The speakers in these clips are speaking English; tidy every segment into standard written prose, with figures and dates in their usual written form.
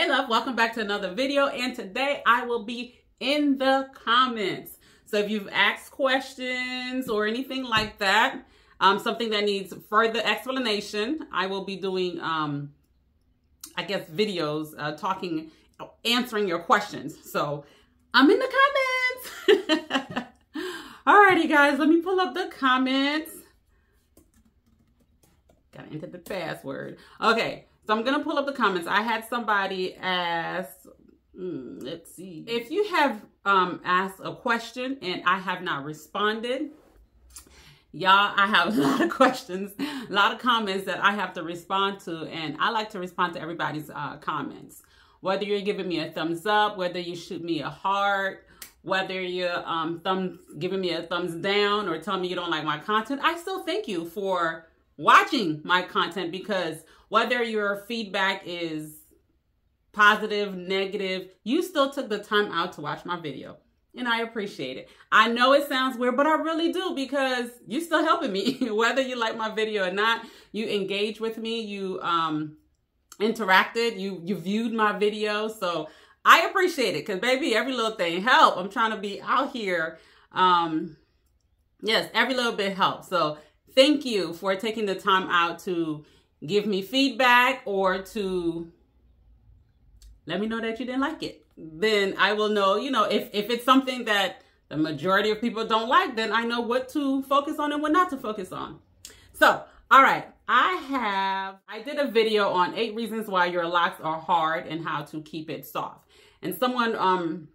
Hey love, welcome back to another video, and today I will be in the comments. So if you've asked questions or anything like that, something that needs further explanation, I will be doing I guess videos answering your questions. So I'm in the comments. Alrighty guys, let me pull up the comments. Gotta enter the password. Okay, so I'm gonna pull up the comments. I had somebody ask, let's see. If you have asked a question and I have not responded, y'all, I have a lot of questions, a lot of comments that I have to respond to, and I like to respond to everybody's comments. Whether you're giving me a thumbs up, whether you shoot me a heart, whether you're giving me a thumbs down or telling me you don't like my content, I still thank you for watching my content, because whether your feedback is positive, negative, you still took the time out to watch my video, and I appreciate it. I know it sounds weird, but I really do, because you're still helping me. Whether you like my video or not, you engage with me, you interacted, you viewed my video, so I appreciate it, because baby, every little thing helps. I'm trying to be out here. Yes, every little bit helps. So thank you for taking the time out to give me feedback or to let me know that you didn't like it. Then I will know, you know, if it's something that the majority of people don't like, then I know what to focus on and what not to focus on. So, all right, I did a video on 8 reasons why your locks are hard and how to keep it soft. And someone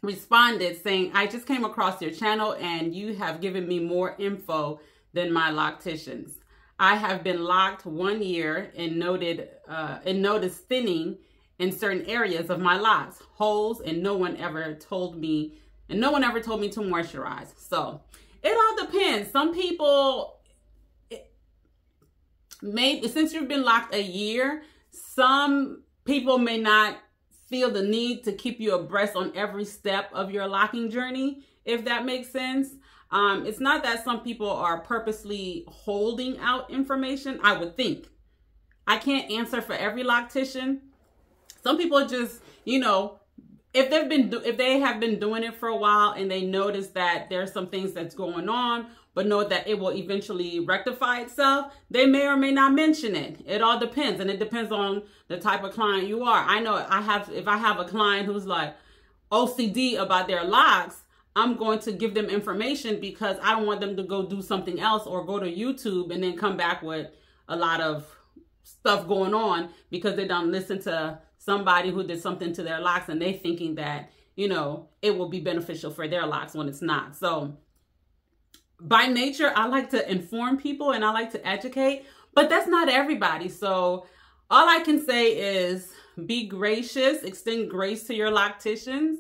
responded saying, I just came across your channel and you have given me more info than my locticians. I have been locked 1 year and noticed thinning in certain areas of my locks, holes, and no one ever told me to moisturize. So it all depends. Some people, since you've been locked a year, some people may not feel the need to keep you abreast on every step of your locking journey, if that makes sense. It's not that some people are purposely holding out information, I would think. I can't answer for every loctician. Some people just, you know, if they have been doing it for a while and they notice that there's some things that's going on, but know that it will eventually rectify itself, they may or may not mention it. It all depends, and it depends on the type of client you are. I know if I have a client who's like OCD about their locks, I'm going to give them information because I don't want them to go do something else or go to YouTube and then come back with a lot of stuff going on because they don't listen to somebody who did something to their locks and they thinking that, you know, it will be beneficial for their locks when it's not. So by nature, I like to inform people and I like to educate, but that's not everybody. So all I can say is be gracious, extend grace to your locticians.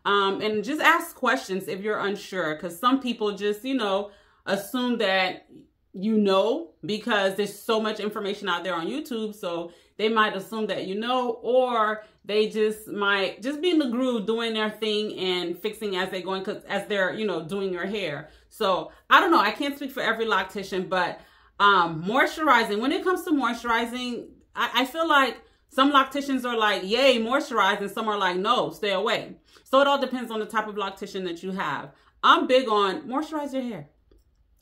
And just ask questions if you're unsure, because some people just, you know, assume that you know, because there's so much information out there on YouTube. So they might assume that you know, or they just might just be in the groove doing their thing and fixing as they're going, because as they're, you know, doing your hair. So I don't know. I can't speak for every loctician, but moisturizing, when it comes to moisturizing, I feel like some locticians are like, yay, moisturize, and some are like, no, stay away. So it all depends on the type of loctician that you have. I'm big on moisturize your hair.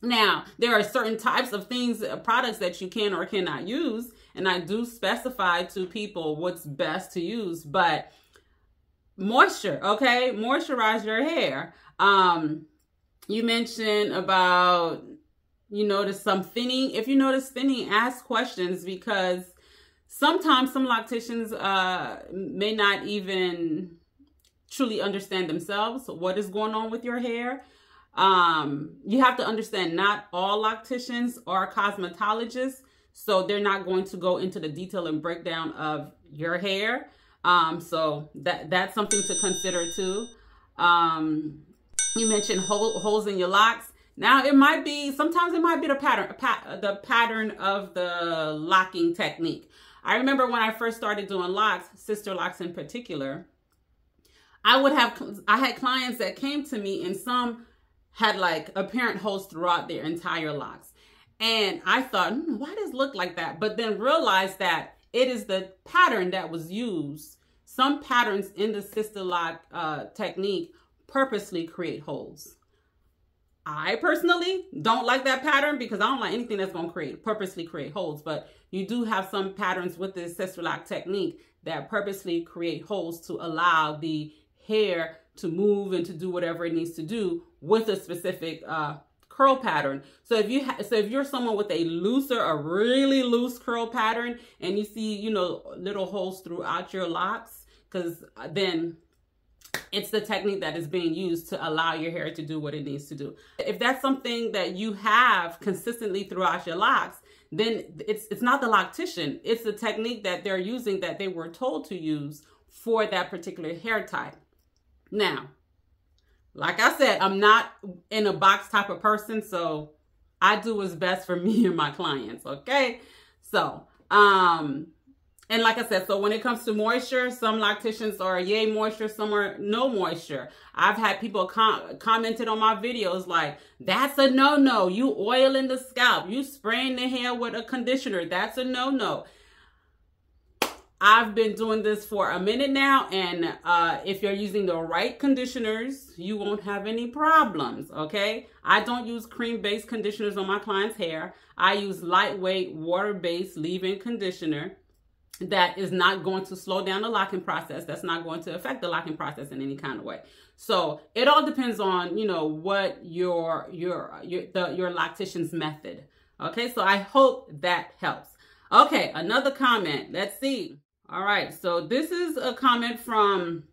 Now, there are certain types of things, products that you can or cannot use, and I do specify to people what's best to use, but moisture, okay? Moisturize your hair. You mentioned about, you notice some thinning. If you notice thinning, ask questions, because sometimes some locticians may not even truly understand themselves what is going on with your hair. You have to understand not all locticians are cosmetologists, so they're not going to go into the detail and breakdown of your hair. So that's something to consider too. You mentioned holes in your locks. Now it might be, sometimes it might be the pattern of the locking technique. I remember when I first started doing locks, Sisterlocs in particular, I had clients that came to me and some had like apparent holes throughout their entire locks. And I thought, why does it look like that? But then realized that it is the pattern that was used some patterns in the Sisterlock technique purposely create holes. I personally don't like that pattern because I don't like anything that's going to purposely create holes. But you do have some patterns with the Sisterlock technique that purposely create holes to allow the hair to move and to do whatever it needs to do with a specific curl pattern. So if you're someone with a really loose curl pattern and you see, you know, little holes throughout your locks, because then it's the technique that is being used to allow your hair to do what it needs to do. If that's something that you have consistently throughout your locks, then it's not the loctician. It's the technique that they're using that they were told to use for that particular hair type. Now, like I said, I'm not in a box type of person, so I do what's best for me and my clients, okay? So, and like I said, so when it comes to moisture, some locticians are yay moisture, some are no moisture. I've had people commented on my videos like, that's a no-no. You oiling the scalp. You spraying the hair with a conditioner. That's a no-no. I've been doing this for a minute now, and if you're using the right conditioners, you won't have any problems, okay? I don't use cream-based conditioners on my clients' hair. I use lightweight, water-based leave-in conditioner that is not going to slow down the locking process. That's not going to affect the locking process in any kind of way. So it all depends on, you know, what your loctician's method. Okay, so I hope that helps. Okay, another comment. Let's see. All right, so this is a comment from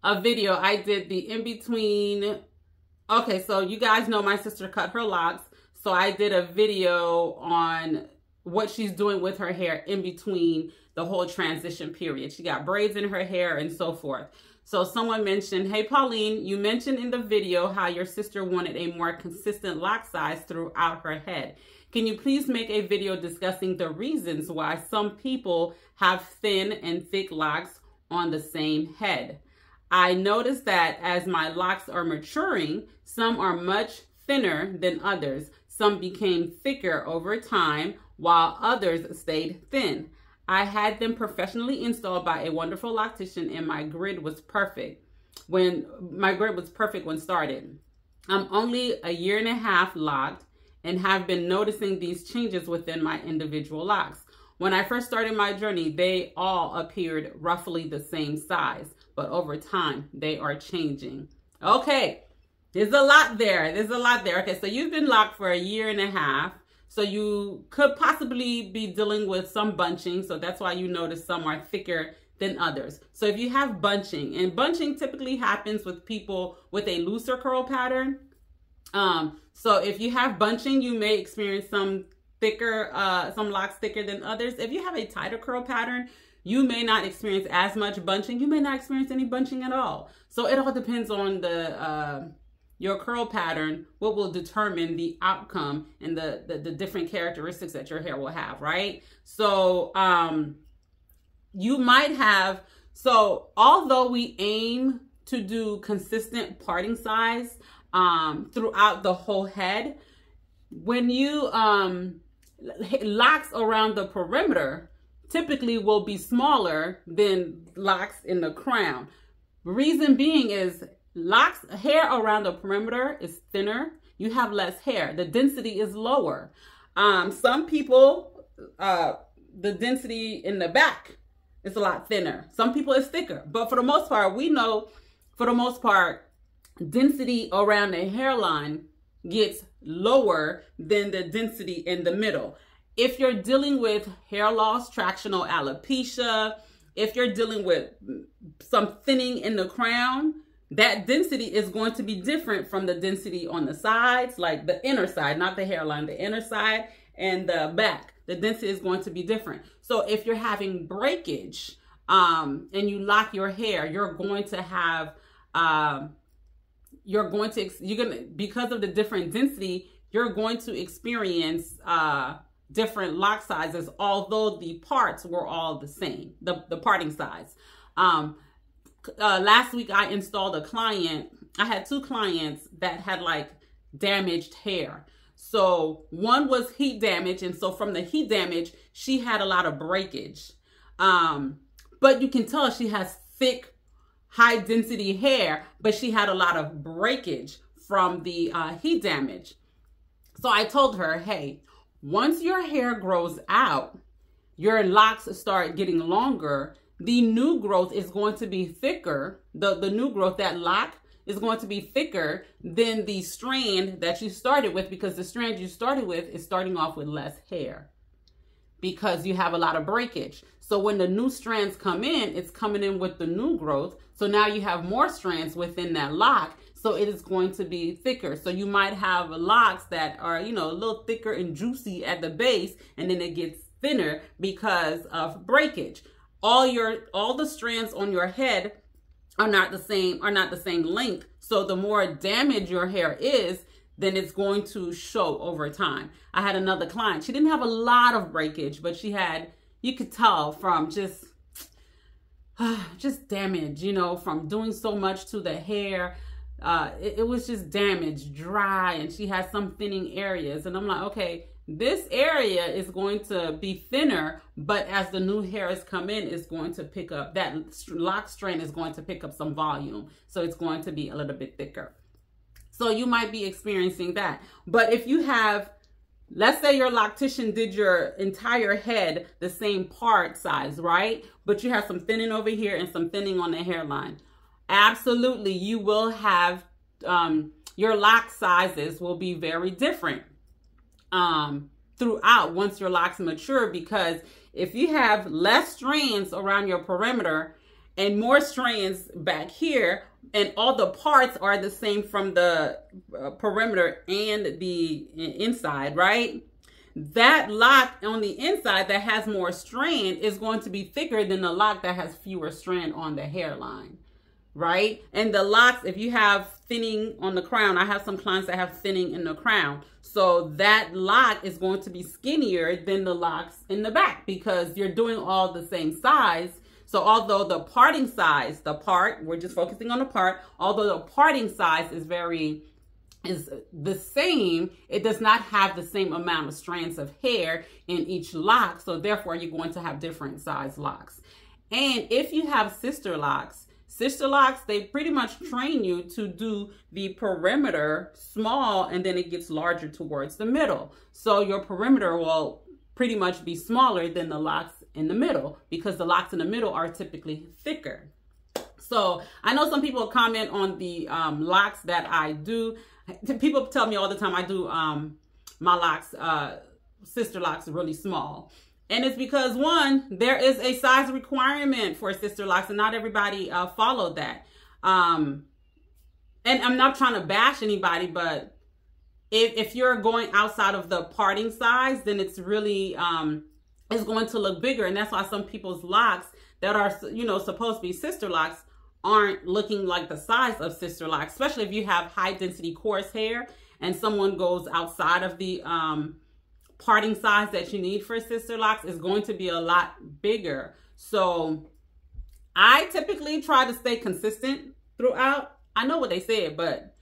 a video I did, the in-between. Okay, so you guys know my sister cut her locks. So I did a video on what she's doing with her hair in between the whole transition period. She got braids in her hair and so forth. So someone mentioned, hey, Pauline, you mentioned in the video how your sister wanted a more consistent lock size throughout her head. Can you please make a video discussing the reasons why some people have thin and thick locks on the same head? I noticed that as my locks are maturing, some are much thinner than others. Some became thicker over time, while others stayed thin. I had them professionally installed by a wonderful loctician, and my grid was perfect when started. I'm only a year and a half locked and have been noticing these changes within my individual locks. When I first started my journey, they all appeared roughly the same size, but over time they are changing. Okay, there's a lot there. Okay, so you've been locked for a year and a half. So you could possibly be dealing with some bunching. So that's why you notice some are thicker than others. So if you have bunching, and bunching typically happens with people with a looser curl pattern. So if you have bunching, you may experience some locks thicker than others. If you have a tighter curl pattern, you may not experience as much bunching. You may not experience any bunching at all. So it all depends on your curl pattern, what will determine the outcome and the different characteristics that your hair will have, right? So you might have, so although we aim to do consistent parting size throughout the whole head, when you locks around the perimeter typically will be smaller than locks in the crown. Reason being is hair around the perimeter is thinner. You have less hair. The density is lower. Some people, the density in the back is a lot thinner. Some people it's thicker. But for the most part, we know for the most part, density around the hairline gets lower than the density in the middle. If you're dealing with hair loss, tractional alopecia, if you're dealing with some thinning in the crown, that density is going to be different from the density on the sides, like the inner side, not the hairline, the inner side and the back. The density is going to be different. So if you're having breakage and you lock your hair, you're going to have, because of the different density, you're going to experience different lock sizes, although the parts were all the same, the parting size. Last week I installed a client. I had two clients that had like damaged hair. So one was heat damage. And so from the heat damage, she had a lot of breakage. but you can tell she has thick, high density hair, but she had a lot of breakage from the heat damage. So I told her, hey, once your hair grows out, your locks start getting longer, the new growth is going to be thicker. The new growth, that lock, is going to be thicker than the strand that you started with, because the strand you started with is starting off with less hair because you have a lot of breakage. So when the new strands come in, it's coming in with the new growth. So now you have more strands within that lock. So it is going to be thicker. So you might have locks that are, you know, a little thicker and juicy at the base, and then it gets thinner because of breakage. All the strands on your head are not the same length. So the more damaged your hair is, then it's going to show over time. I had another client. She didn't have a lot of breakage, but she had, you could tell from just damage, you know, from doing so much to the hair. It was just damaged, dry, and she had some thinning areas. And I'm like, okay, this area is going to be thinner, but as the new hairs come in, it's going to pick up, that lock strand is going to pick up some volume. So it's going to be a little bit thicker. So you might be experiencing that. But if you have, let's say your loctician did your entire head the same part size, right? But you have some thinning over here and some thinning on the hairline. Absolutely, you will have, your lock sizes will be very different throughout once your locks mature, because if you have less strands around your perimeter and more strands back here, and all the parts are the same from the perimeter and the inside, right? That lock on the inside that has more strand is going to be thicker than the lock that has fewer strand on the hairline, right? And the locks, if you have thinning on the crown, I have some clients that have thinning in the crown. So that lock is going to be skinnier than the locks in the back because you're doing all the same size. So although the parting size, we're just focusing on the part, although the parting size is the same, it does not have the same amount of strands of hair in each lock. So therefore you're going to have different size locks. And if you have Sisterlocs, they pretty much train you to do the perimeter small, and then it gets larger towards the middle. So your perimeter will pretty much be smaller than the locks in the middle, because the locks in the middle are typically thicker. So I know some people comment on the locks that I do. People tell me all the time I do my locks, Sisterlocs, really small. And it's because, one, there is a size requirement for Sisterlocs, and not everybody followed that. And I'm not trying to bash anybody, but if you're going outside of the parting size, then it's really it's going to look bigger. And that's why some people's locks that are, you know, supposed to be Sisterlocs aren't looking like the size of Sisterlocs, especially if you have high density coarse hair and someone goes outside of the parting size that you need for Sisterlocs, is going to be a lot bigger. So I typically try to stay consistent throughout. I know what they said, but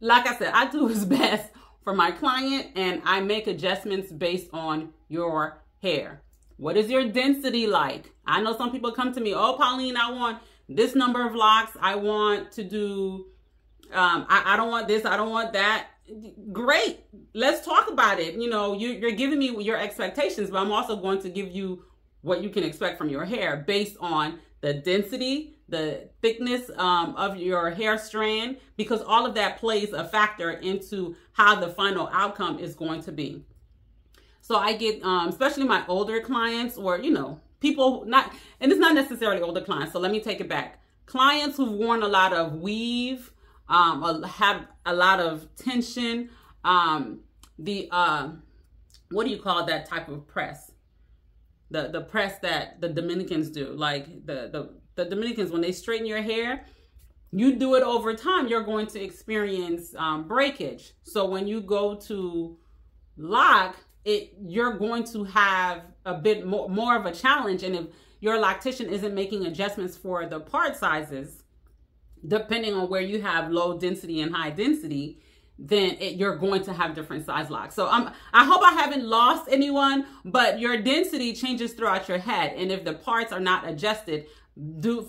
like I said, I do what's best for my client, and I make adjustments based on your hair. What is your density like? I know some people come to me, oh, Pauline, I want this number of locks. I want to do, I don't want this, I don't want that. Great, let's talk about it. You know, you're giving me your expectations, but I'm also going to give you what you can expect from your hair based on the density, the thickness of your hair strand, because all of that plays a factor into how the final outcome is going to be. So I get, especially my older clients, or, you know, people not, and it's not necessarily older clients, so let me take it back. Clients who've worn a lot of weave, have a lot of tension, what do you call that type of press? The press that the Dominicans do, like the Dominicans, when they straighten your hair, you do it over time, you're going to experience breakage. So when you go to lock it, you're going to have a bit more of a challenge. And if your loctician isn't making adjustments for the part sizes, depending on where you have low density and high density, then you're going to have different size locks. So I hope I haven't lost anyone, but your density changes throughout your head. And if the parts are not adjusted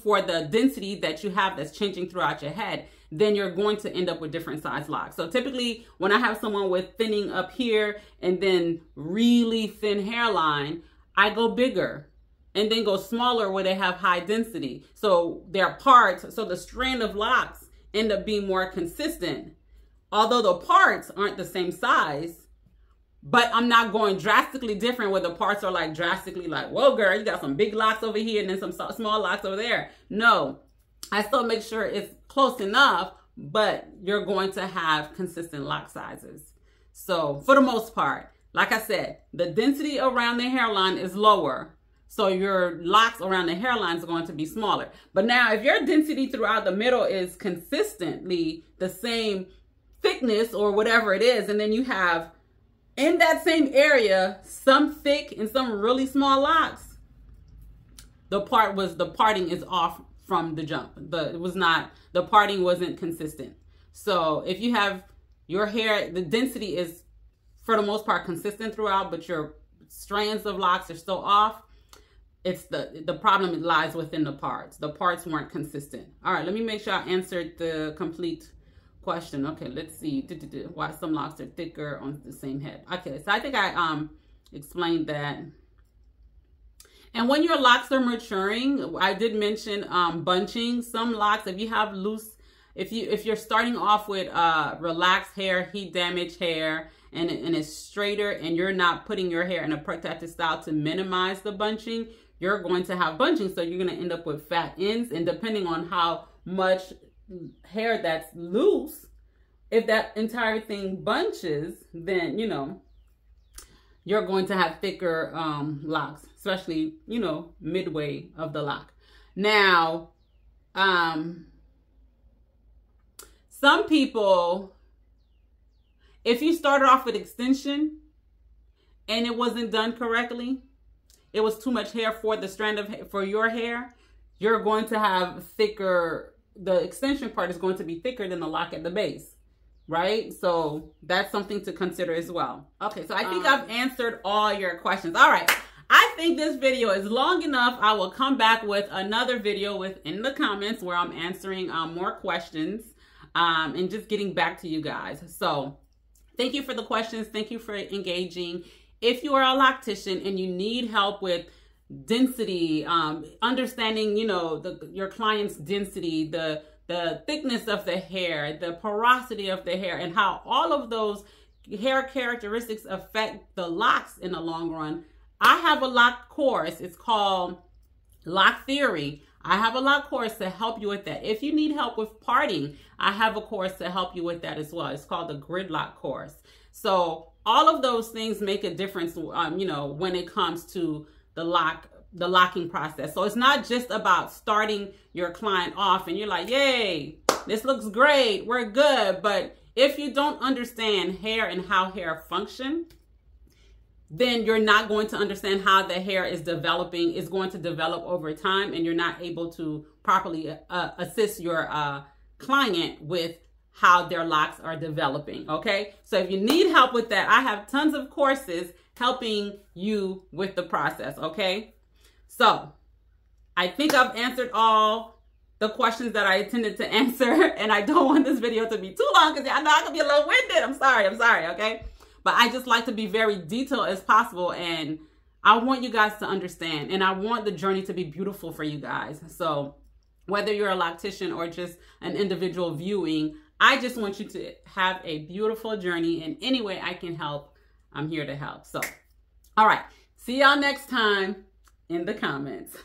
for the density that you have that's changing throughout your head, then you're going to end up with different size locks. So typically when I have someone with thinning up here and then really thin hairline, I go bigger and then go smaller where they have high density. So their parts, so the strand of locks end up being more consistent. Although the parts aren't the same size, but I'm not going drastically different where the parts are like drastically like, whoa girl, you got some big locks over here and then some small locks over there. No, I still make sure it's close enough, but you're going to have consistent lock sizes. So for the most part, like I said, the density around the hairline is lower. So your locks around the hairline is going to be smaller. But now if your density throughout the middle is consistently the same thickness or whatever it is, and then you have in that same area some thick and some really small locks, the parting is off from the jump. The parting wasn't consistent. So if you have your hair, the density is for the most part consistent throughout, but your strands of locks are still off, it's the problem lies within the parts. The parts weren't consistent. All right, let me make sure I answered the complete question. Okay, let's see why some locks are thicker on the same head. Okay, so I think I explained that. And when your locks are maturing, I did mention bunching. Some locks, if you have loose, if you're starting off with relaxed hair, heat damaged hair, and it's straighter, and you're not putting your hair in a protective style to minimize the bunching, you're going to have bunching. So you're going to end up with fat ends, and depending on how much hair that's loose, if that entire thing bunches, then you know you're going to have thicker locks, especially midway of the lock. Now some people, if you started off with extension and it wasn't done correctly, it was too much hair for the strand of for your hair, you're going to have thicker, the extension part is going to be thicker than the lock at the base, right? So that's something to consider as well. Okay, so I think I've answered all your questions. All right, I think this video is long enough. I will come back with another video within the comments where I'm answering more questions and just getting back to you guys. So thank you for the questions. Thank you for engaging. If you are a loctician and you need help with density, understanding, your client's density, the thickness of the hair, the porosity of the hair, and how all of those hair characteristics affect the locks in the long run, I have a lock course. It's called Lock Theory. I have a lock course to help you with that. If you need help with parting, I have a course to help you with that as well. It's called the Gridlock course. So all of those things make a difference, when it comes to the locking process. So it's not just about starting your client off and you're like, yay, this looks great, we're good. But if you don't understand hair and how hair function, then you're not going to understand how the hair is developing. It's going to develop over time, and you're not able to properly assist your client with how their locks are developing, okay? So if you need help with that, I have tons of courses helping you with the process, okay? So I think I've answered all the questions that I intended to answer, and I don't want this video to be too long because I know I can be a little winded. I'm sorry, okay? But I just like to be very detailed as possible, and I want you guys to understand, and I want the journey to be beautiful for you guys. So whether you're a loctician or just an individual viewing, I just want you to have a beautiful journey. In any way I can help, I'm here to help. So, all right. See y'all next time in the comments.